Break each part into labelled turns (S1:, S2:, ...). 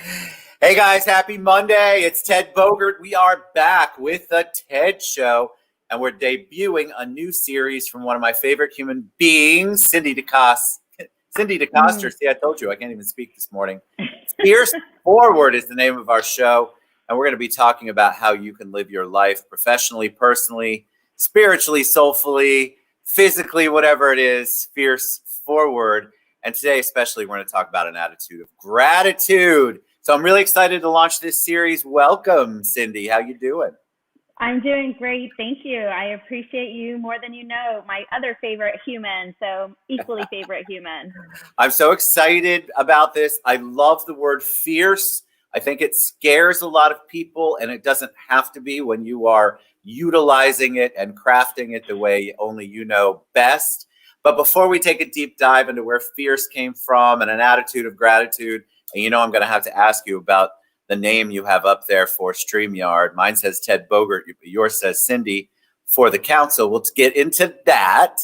S1: Hey guys, happy Monday. It's Ted Bogert. We are back with the TED Show, and we're debuting a new series from one of my favorite human beings, Cindy DeCoster. Cindy DeCoster.
S2: Mm.
S1: See, I told you I can't even speak this morning. Fierce Forward is the name of our show, and we're going to be talking about how you can live your life professionally, personally, spiritually, soulfully, physically, whatever it is, fierce forward. And today, especially, we're going to talk about an attitude of gratitude. So I'm really excited to launch this series. Welcome, Cindy. How you doing?
S2: I'm doing great. Thank you. I appreciate you more than you know. My other favorite human, so equally favorite human.
S1: I'm so excited about this. I love the word fierce. I think it scares a lot of people, and it doesn't have to be when you are utilizing it and crafting it the way only you know best. But before we take a deep dive into where fierce came from and an attitude of gratitude, and I'm going to have to ask you about the name you have up there for StreamYard. Mine says Ted Bogert, yours says Cindy for the council. Let's get into that.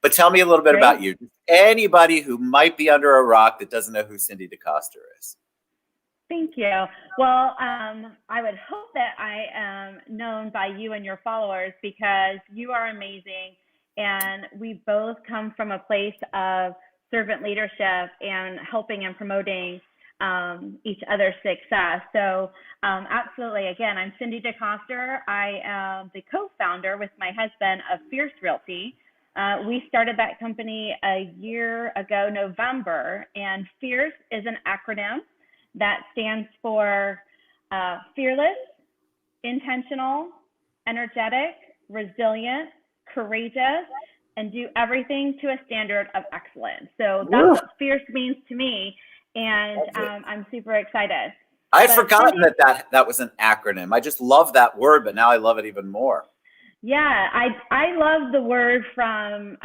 S1: But tell me a little bit about
S2: Great.
S1: you. Anybody who might be under a rock that doesn't know who Cindy DeCoster is.
S2: Thank you. Well, I would hope that I am known by you and your followers because you are amazing. And we both come from a place of servant leadership and helping and promoting each other's success. So, absolutely. Again, I'm Cindy DeCoster. I am the co-founder with my husband of Fierce Realty. We started that company a year ago, November, and Fierce is an acronym that stands for fearless, intentional, energetic, resilient, courageous, and do everything to a standard of excellence. So that's
S1: Woo.
S2: what fierce means to me, and I'm super excited.
S1: I had
S2: But
S1: forgotten
S2: Cindy,
S1: that was an acronym. I just love that word, but now I love it even more.
S2: yeah, I love the word from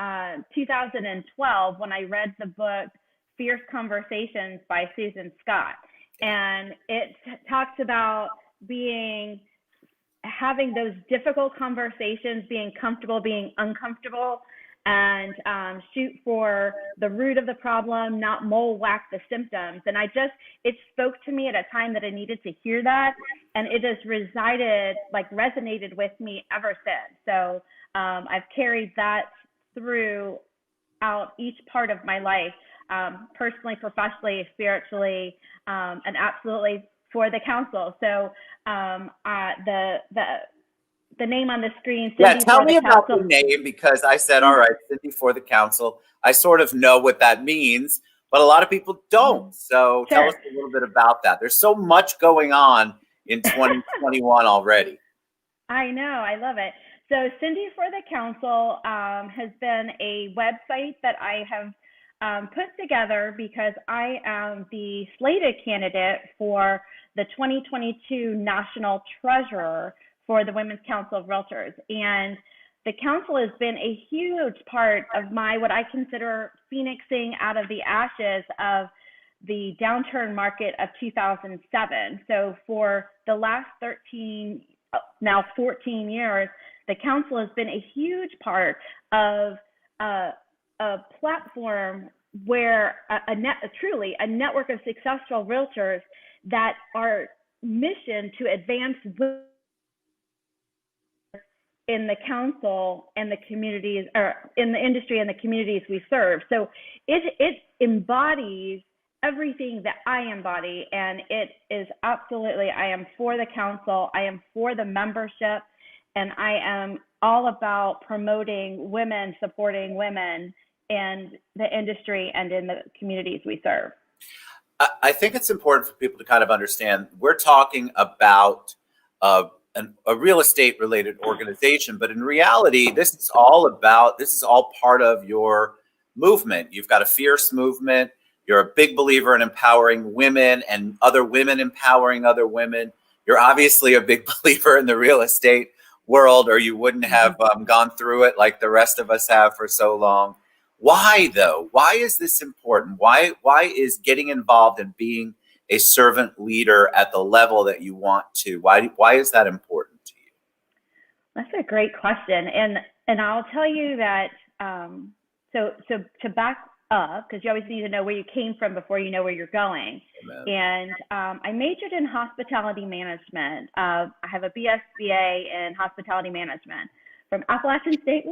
S2: 2012 when I read the book Fierce Conversations by Susan Scott, and it talks about being having those difficult conversations, being comfortable, being uncomfortable, and shoot for the root of the problem, not mole whack the symptoms. And it spoke to me at a time that I needed to hear that. And it has resonated with me ever since. So I've carried that throughout each part of my life, personally, professionally, spiritually, and absolutely for the council. So the name on the screen,
S1: Yeah,
S2: Cindy
S1: tell
S2: for the
S1: me about
S2: council.
S1: the name because I said, all right, Cindy for the council. I sort of know what that means, but a lot of people don't. So tell us
S2: Sure.
S1: a little bit about that. There's so much going on in 2021 already.
S2: I know, I love it. So Cindy for the Council has been a website that I have put together because I am the slated candidate for the 2022 National Treasurer for the Women's Council of Realtors. And the council has been a huge part of my, what I consider phoenixing out of the ashes of the downturn market of 2007. So for the last 13, now 14 years, the council has been a huge part of a platform where truly a network of successful realtors that are mission to advance in the council and the communities, or in the industry and the communities we serve. So it embodies everything that I embody, and it is absolutely, I am for the council, I am for the membership, and I am all about promoting women, supporting women in the industry and in the communities we serve.
S1: I think it's important for people to kind of understand we're talking about uh, a real estate related organization, but in reality, this is all part of your movement. You've got a fierce movement. You're a big believer in empowering women and other women empowering other women. You're obviously a big believer in the real estate world, or you wouldn't have gone through it like the rest of us have for so long. Why though? Why is this important? Why is getting involved and being a servant leader at the level that you want to? Why is that important to you?
S2: That's a great question, and I'll tell you that. So to back of, because you always need to know where you came from before you know where you're going.
S1: Amen.
S2: And I majored in hospitality management. I have a BSBA in hospitality management from Appalachian State.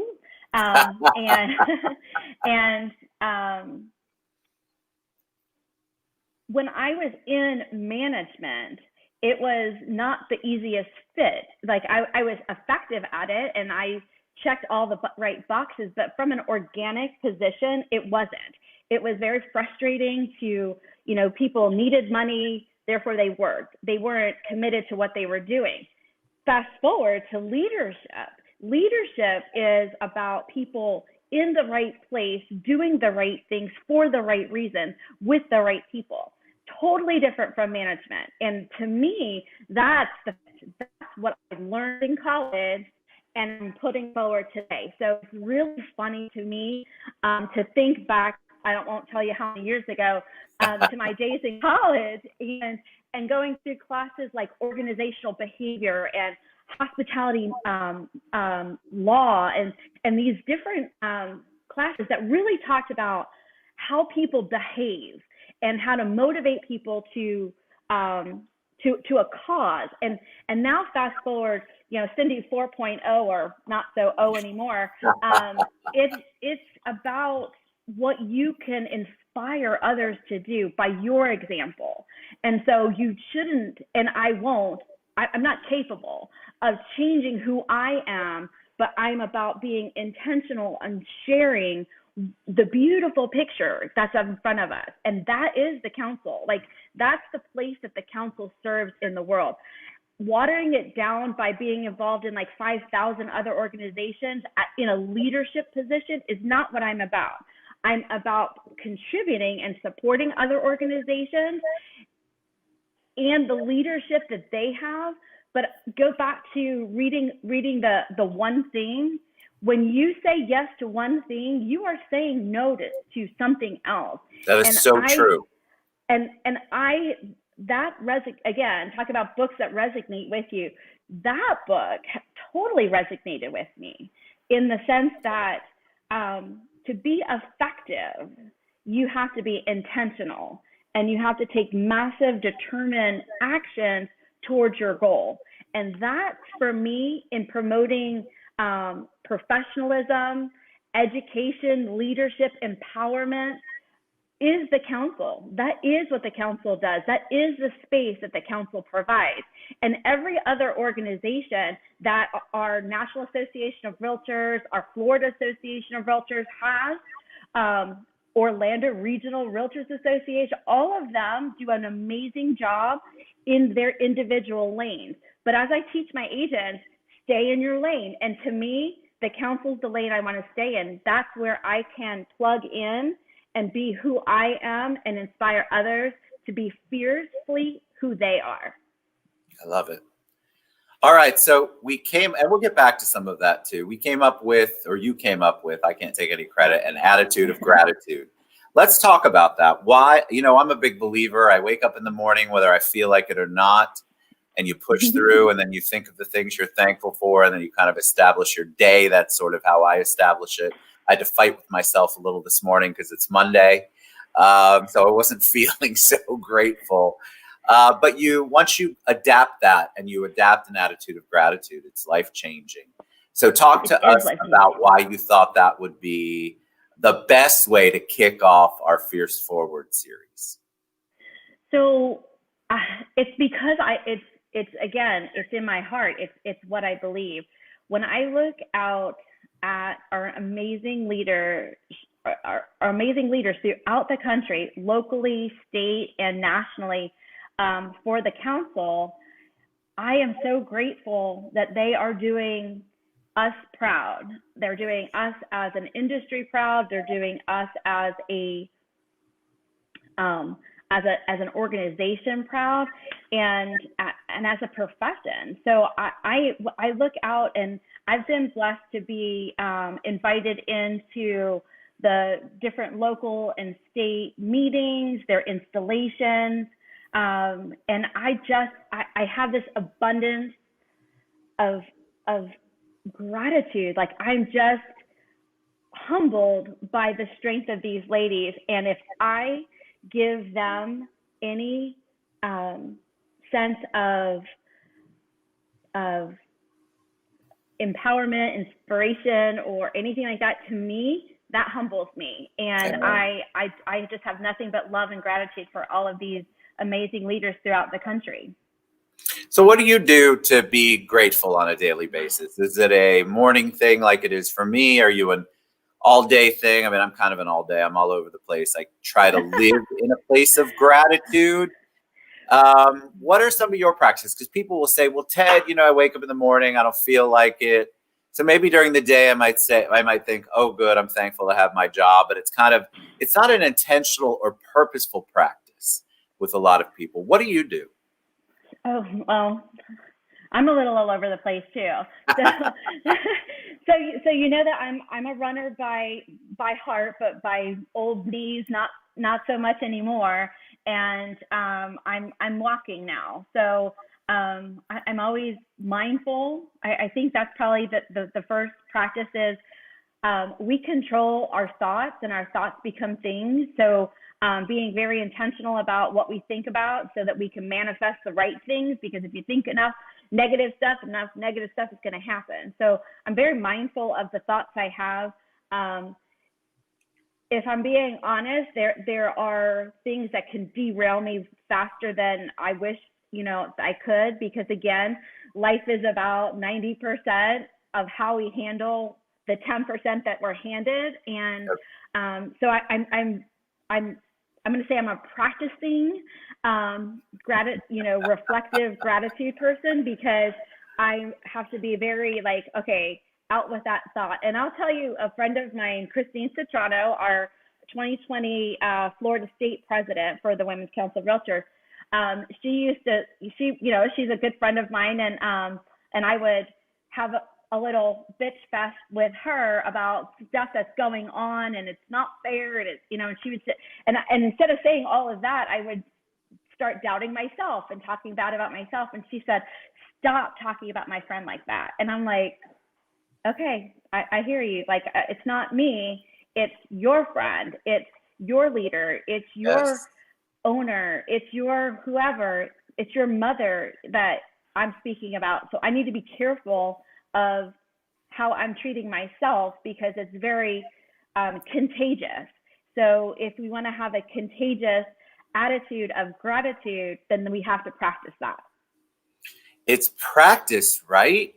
S2: And and when I was in management, it was not the easiest fit. Like I was effective at it and I checked all the right boxes, but from an organic position, it wasn't. It was very frustrating to, people needed money, therefore they worked. They weren't committed to what they were doing. Fast forward to leadership. Leadership is about people in the right place, doing the right things for the right reason with the right people. Totally different from management. And to me, that's what I learned in college and I'm putting forward today. So it's really funny to me to think back. I won't tell you how many years ago to my days in college and going through classes like organizational behavior and hospitality law and these different classes that really talked about how people behave and how to motivate people to a cause. And now fast forward, Cindy 4.0 or not so O anymore. It's about what you can inspire others to do by your example. And so you shouldn't, and I won't, I'm not capable of changing who I am, but I'm about being intentional and sharing the beautiful picture that's in front of us. And that is the council. Like, that's the place that the council serves in the world. Watering it down by being involved in like 5,000 other organizations in a leadership position is not what I'm about. I'm about contributing and supporting other organizations and the leadership that they have. But go back to reading the one thing. When you say yes to one thing, you are saying no to something else.
S1: That is true.
S2: Again, talk about books that resonate with you. That book totally resonated with me in the sense that to be effective, you have to be intentional and you have to take massive, determined action towards your goal. And that, for me, in promoting professionalism, education, leadership, empowerment, is the council. That is what the council does. That is the space that the council provides. And every other organization that our National Association of Realtors, our Florida Association of Realtors has, Orlando Regional Realtors Association, all of them do an amazing job in their individual lanes. But as I teach my agents, stay in your lane. And to me, the council's the lane I want to stay in. That's where I can plug in and be who I am and inspire others to be fiercely who they are.
S1: I love it. All right. So and we'll get back to some of that too. You came up with, I can't take any credit, an attitude of gratitude. Let's talk about that. Why, I'm a big believer. I wake up in the morning, whether I feel like it or not, and you push through and then you think of the things you're thankful for, and then you kind of establish your day. That's sort of how I establish it. I had to fight with myself a little this morning because it's Monday. So I wasn't feeling so grateful. But once you adapt that and you adapt an attitude of gratitude, it's life-changing. So talk to us about why you thought that would be the best way to kick off our Fierce Forward series.
S2: So it's because it's in my heart. It's what I believe. When I look out at our amazing leaders throughout the country, locally, state, and nationally, for the council, I am so grateful that they are doing us proud. They're doing us as an industry proud. They're doing us as an organization proud, and as a profession. So I look out, and I've been blessed to be invited into the different local and state meetings, their installations, and I have this abundance of gratitude. Like, I'm just humbled by the strength of these ladies. And if I give them any sense of empowerment, inspiration, or anything like that, to me, that humbles me. And I just have nothing but love and gratitude for all of these amazing leaders throughout the country.
S1: So what do you do to be grateful on a daily basis? Is it a morning thing like it is for me? Are you an all day thing? I mean, I'm kind of an all day. I'm all over the place. I try to live in a place of gratitude. What are some of your practices? Because people will say, well, Ted, I wake up in the morning, I don't feel like it. So maybe during the day, I might think, oh, good, I'm thankful to have my job. But it's not an intentional or purposeful practice with a lot of people. What do you do?
S2: Oh, well, I'm a little all over the place too. So you know that I'm a runner by heart, but by old knees, not so much anymore. And I'm walking now. So I'm always mindful. I think that's probably the first practice is we control our thoughts, and our thoughts become things. So being very intentional about what we think about so that we can manifest the right things, because if you think enough negative stuff is going to happen. So I'm very mindful of the thoughts I have. If I'm being honest, there are things that can derail me faster than I wish, I could, because again, life is about 90% of how we handle the 10% that we're handed. And so I'm going to say I'm a practicing reflective gratitude person, because I have to be very okay, out with that thought. And I'll tell you, a friend of mine, Christine Citrano, our 2020 Florida State president for the Women's Council of Realtors, she's a good friend of mine, and I would have a little bitch fest with her about stuff that's going on, and it's not fair, and and she would sit, and instead of saying all of that, I would start doubting myself and talking bad about myself. And she said, "Stop talking about my friend like that." And I'm like, okay, I hear you. It's not me, it's your friend, it's your leader, it's your owner, it's your whoever, it's your mother that I'm speaking about. So I need to be careful of how I'm treating myself, because it's very contagious. So if we want to have a contagious attitude of gratitude, then we have to practice that.
S1: It's practice, right?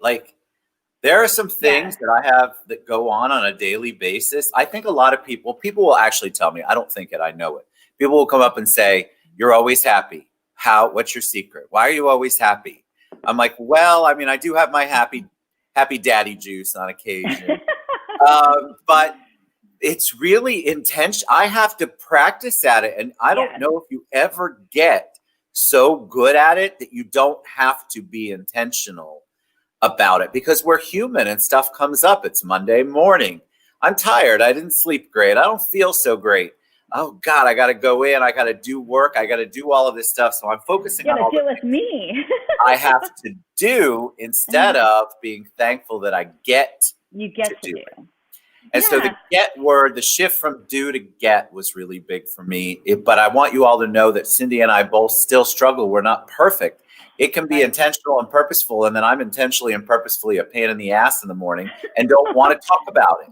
S1: There are some things that I have that go on a daily basis. I think a lot of people will actually tell me, I don't think it, I know it. People will come up and say, you're always happy. What's your secret? Why are you always happy? I'm like, well, I mean, I do have my happy daddy juice on occasion. But it's really intense. I have to practice at it. And I don't know if you ever get so good at it that you don't have to be intentional about it, because we're human and stuff comes up. It's Monday morning. I'm tired. I didn't sleep great. I don't feel so great. Oh God, I got to go in. I got to do work. I got to do all of this stuff. So I'm focusing on all
S2: deal with me.
S1: I have to do, instead of being thankful that I get
S2: to do it.
S1: And so the get word, the shift from do to get was really big for me. But I want you all to know that Cindy and I both still struggle. We're not perfect. It can be intentional and purposeful, and then I'm intentionally and purposefully a pain in the ass in the morning and don't want to talk about it.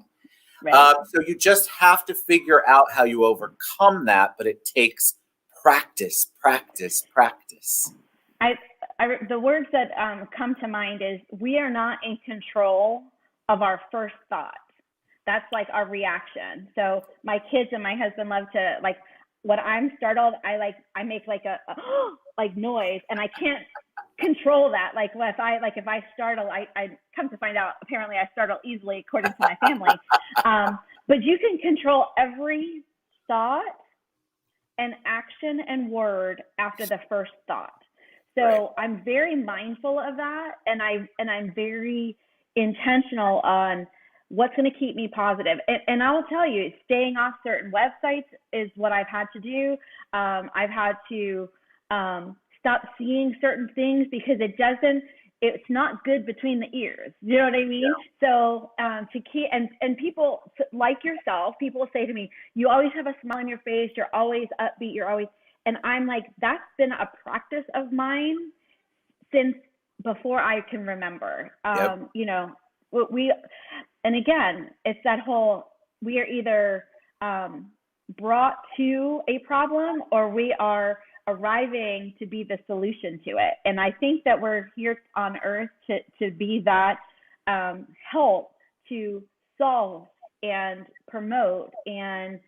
S1: So you just have to figure out how you overcome that, but it takes practice.
S2: The words that come to mind is, we are not in control of our first thoughts. That's our reaction. So my kids and my husband love to, when I'm startled, I make a noise, and I can't control that. If I startle, I come to find out, apparently I startle easily according to my family. But you can control every thought and action and word after the first thought. So I'm very mindful of that, and I'm very intentional on what's going to keep me positive. And I will tell you, staying off certain websites is what I've had to do. I've had to stop seeing certain things, because it's not good between the ears. You know what I mean?
S1: Yeah.
S2: So to keep, and people like yourself, people say to me, you always have a smile on your face. You're always upbeat. You're always, and I'm like, that's been a practice of mine since before I can remember.
S1: Yep.
S2: You know, we, and again, it's that whole, we are either brought to a problem or we are arriving to be the solution to it. And I think that we're here on earth to be that help to solve and promote and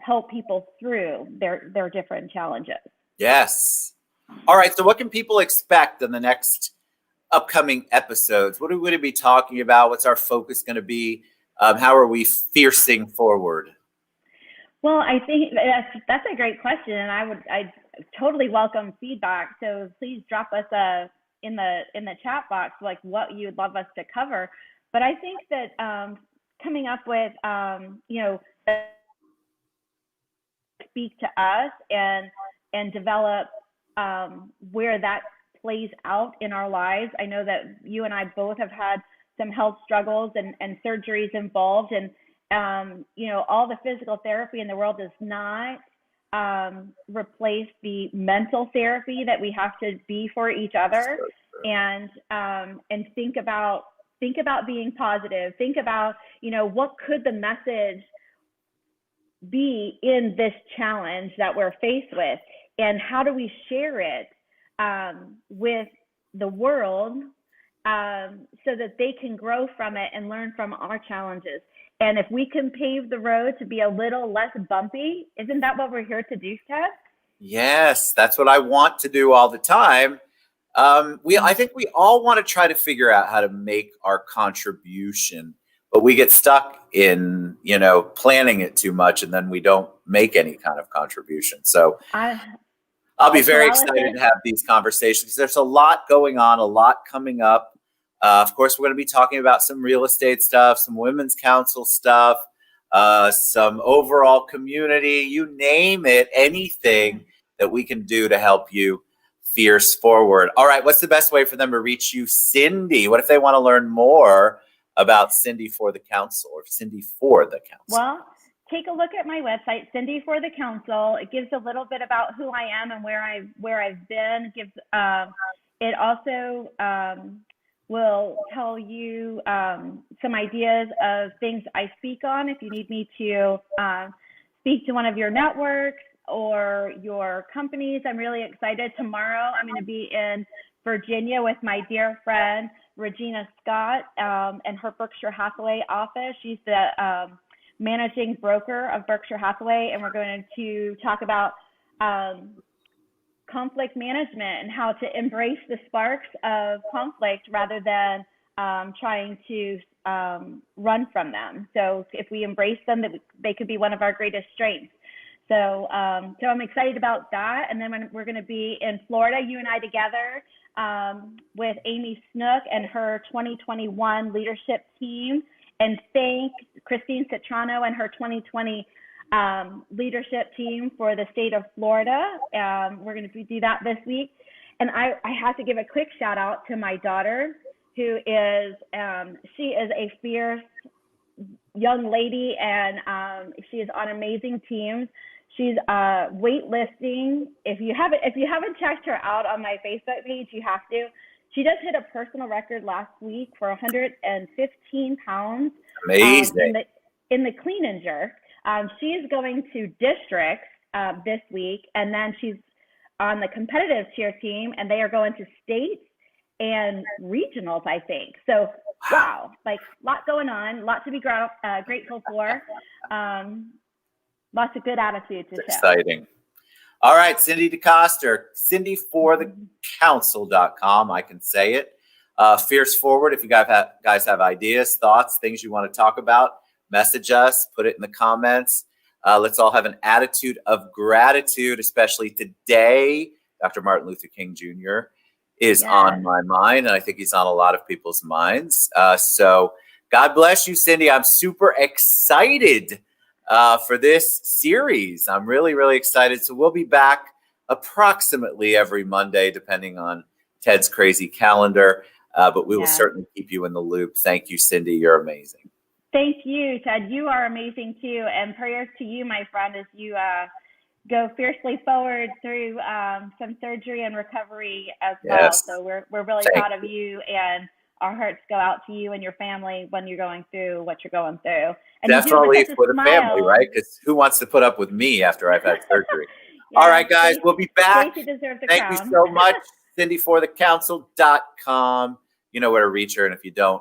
S2: help people through their different challenges.
S1: Yes. All right. So what can people expect in the next upcoming episodes? What are we going to be talking about? What's our focus going to be? How are we fiercing forward?
S2: Well, I think that's a great question, and I totally welcome feedback. So please drop us in the chat box like what you'd love us to cover. But I think that coming up with you know, speak to us and develop where that plays out in our lives. I know that you and I both have had some health struggles and surgeries involved, and you know, all the physical therapy in the world does not replace the mental therapy that we have to be for each other, and think about being positive. Think about, you know, what could the message be in this challenge that we're faced with, and how do we share it with the world so that they can grow from it and learn from our challenges. And if we can pave the road to be a little less bumpy, isn't that what we're here to do, Ted?
S1: Yes, that's what I want to do all the time. I think we all want to try to figure out how to make our contribution, but we get stuck in, you know, planning it too much, and then we don't make any kind of contribution. So I'll be very excited to have these conversations. There's a lot going on, a lot coming up. Of course, we're going to be talking about some real estate stuff, some women's council stuff, some overall community, you name it, anything that we can do to help you fierce forward. All right, what's the best way for them to reach you, Cindy? What if they want to learn more about Cindy for the Council or Cindy for the Council?
S2: Well, take a look at my website, Cindy for the Council. It gives a little bit about who I am and where I've been. It also will tell you some ideas of things I speak on. If you need me to speak to one of your networks or your companies, I'm really excited. Tomorrow, I'm going to be in Virginia with my dear friend Regina Scott and her Berkshire Hathaway office. She's the managing broker of Berkshire Hathaway, and we're going to talk about conflict management and how to embrace the sparks of conflict rather than trying to run from them. So if we embrace them, they could be one of our greatest strengths. So I'm excited about that. And then we're going to be in Florida, you and I together, with Amy Snook and her 2021 leadership team, and thank Christine Citrano and her 2020 leadership team for the state of Florida. We're going to do that this week. And I have to give a quick shout out to my daughter, who is, she is a fierce young lady, and she is on amazing teams. She's weightlifting. If you haven't checked her out on my Facebook page, you have to. She just hit a personal record last week for 115 pounds.
S1: Amazing.
S2: In the clean and jerk. She is going to districts this week, and then she's on the competitive cheer team, and they are going to states and regionals, I think. So, wow, like a lot going on, lot to be grateful for. Lots of good attitude to show.
S1: Exciting. All right, Cindy DeCoster, cindyforthecouncil.com. I can say it. Fierce Forward. If you guys have ideas, thoughts, things you want to talk about, message us, put it in the comments. Let's all have an attitude of gratitude, especially today. Dr. Martin Luther King Jr. is on my mind, and I think he's on a lot of people's minds. So God bless you, Cindy. I'm super excited for this series. I'm really, really excited. So we'll be back approximately every Monday, depending on Ted's crazy calendar, but we will
S2: Yeah.
S1: certainly keep you in the loop. Thank you, Cindy. You're amazing.
S2: Thank you, Ted. You are amazing too. And prayers to you, my friend, as you go fiercely forward through some surgery and recovery as well.
S1: Yes.
S2: So we're really
S1: Thank
S2: proud of you, and our hearts go out to you and your family when you're going through what you're going through. And
S1: Definitely
S2: you do it with
S1: for
S2: such a
S1: the family,
S2: smile.
S1: right? Because who wants to put up with me after I've had surgery?
S2: Yeah,
S1: All right, guys, we'll be back.
S2: Stacey deserves the
S1: Thank you
S2: crown.
S1: so much. CindyForTheCouncil.com. You know where to reach her, and if you don't,